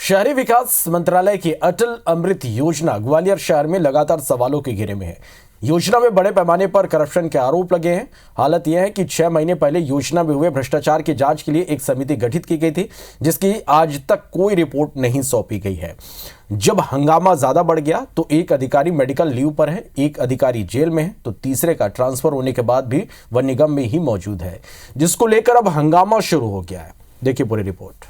शहरी विकास मंत्रालय की अटल अमृत योजना ग्वालियर शहर में लगातार सवालों के घेरे में है। योजना में बड़े पैमाने पर करप्शन के आरोप लगे हैं। हालत यह है कि 6 महीने पहले योजना में हुए भ्रष्टाचार की जांच के लिए एक समिति गठित की गई थी, जिसकी आज तक कोई रिपोर्ट नहीं सौंपी गई है। जब हंगामा ज्यादा बढ़ गया तो एक अधिकारी मेडिकल लीव पर है, एक अधिकारी जेल में है, तो तीसरे का ट्रांसफर होने के बाद भी वह निगम में ही मौजूद है, जिसको लेकर अब हंगामा शुरू हो गया है। देखिए पूरी रिपोर्ट।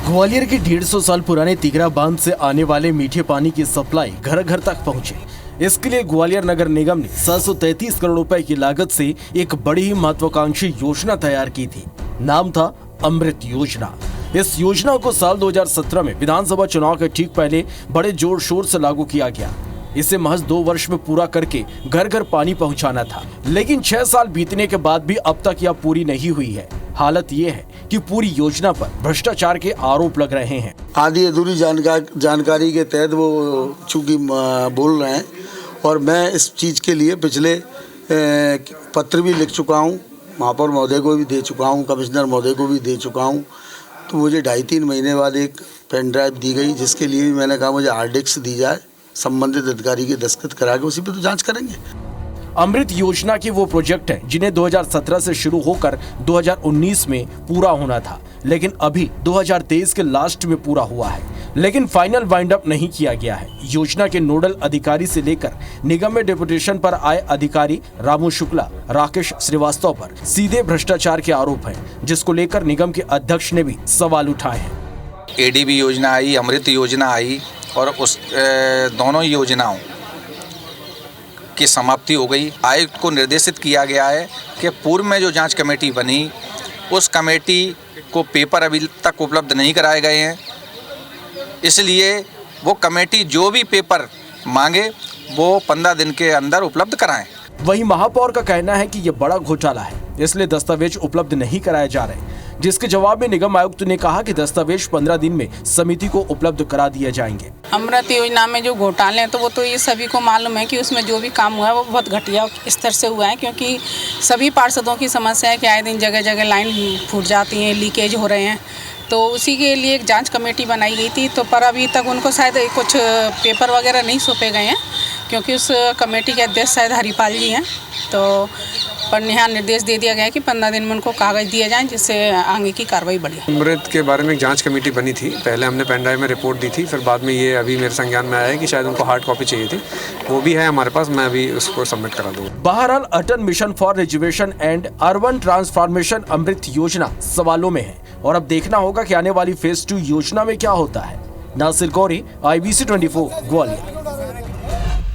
ग्वालियर के 150 साल पुराने तिगरा बांध से आने वाले मीठे पानी की सप्लाई घर घर तक पहुंचे। इसके लिए ग्वालियर नगर निगम ने 733 करोड़ रुपए की लागत से एक बड़ी ही महत्वाकांक्षी योजना तैयार की थी। नाम था अमृत योजना। इस योजना को साल 2017 में विधानसभा चुनाव के ठीक पहले बड़े जोर शोर से लागू किया गया। इसे महज 2 वर्ष में पूरा करके घर घर पानी पहुंचाना था, लेकिन 6 साल बीतने के बाद भी अब तक यह पूरी नहीं हुई है। हालत ये है कि पूरी योजना पर भ्रष्टाचार के आरोप लग रहे हैं। आधी अधूरी जानकारी के तहत वो चूंकि बोल रहे हैं, और मैं इस चीज़ के लिए पिछले पत्र भी लिख चुका हूँ, महापौर महोदय को भी दे चुका हूँ, कमिश्नर महोदय को भी दे चुका हूँ। तो मुझे 2.5-3 महीने बाद एक पेन ड्राइव दी गई, जिसके लिए मैंने कहा मुझे हार्ड डिस्क दी जाए, संबंधित अधिकारी के दस्तखत करा के उसी पे तो जांच करेंगे। अमृत योजना के वो प्रोजेक्ट हैं जिन्हें 2017 से शुरू होकर 2019 में पूरा होना था, लेकिन अभी 2023 के लास्ट में पूरा हुआ है, लेकिन फाइनल वाइंड अप नहीं किया गया है। योजना के नोडल अधिकारी से लेकर निगम में डेपुटेशन पर आए अधिकारी रामू शुक्ला, राकेश श्रीवास्तव पर सीधे भ्रष्टाचार के आरोप हैं, जिसको लेकर निगम के अध्यक्ष ने भी सवाल उठाए हैं। एडीबी योजना आई, अमृत योजना आई, और उस दोनों योजनाओं की समाप्ति हो गई। आयुक्त को निर्देशित किया गया है कि पूर्व में जो जांच कमेटी बनी, उस कमेटी को पेपर अभी तक उपलब्ध नहीं कराए गए हैं, इसलिए वो कमेटी जो भी पेपर मांगे वो 15 दिन के अंदर उपलब्ध कराएं। वहीं महापौर का कहना है कि ये बड़ा घोटाला है, इसलिए दस्तावेज उपलब्ध नहीं कराए जा रहे, जिसके जवाब में निगम आयुक्त ने कहा कि दस्तावेज 15 दिन में समिति को उपलब्ध करा दिए जाएंगे। अमृत योजना में जो घोटाले हैं तो वो तो ये सभी को मालूम है कि उसमें जो भी काम हुआ है वो बहुत घटिया स्तर से हुआ है, क्योंकि सभी पार्षदों की समस्या है कि आए दिन जगह जगह लाइन फूट जाती है, लीकेज हो रहे हैं। तो उसी के लिए एक जांच कमेटी बनाई गई थी, तो पर अभी तक उनको शायद कुछ पेपर वगैरह नहीं सौंपे गए हैं, क्योंकि उस कमेटी के अध्यक्ष शायद हरिपाल जी हैं। तो पर यहाँ निर्देश दे दिया गया है कि 15 दिन में उनको कागज दिए जाएं, जिससे आगे की कार्रवाई बढ़े। अमृत के बारे में एक जांच कमेटी बनी थी, पहले हमने पेन ड्राइव में रिपोर्ट दी थी, फिर बाद में ये अभी मेरे संज्ञान में आया है कि शायद उनको हार्ड कॉपी चाहिए थी, वो भी है हमारे पास, मैं अभी उसको सबमिट करा दूँगा। बहरहाल Atal mission for reservation and urban transformation AMRUT योजना सवालों में है, और अब देखना होगा कि आने वाली फेज 2 योजना में क्या होता है। नासिर गौरी, IBC 24 ग्वालियर।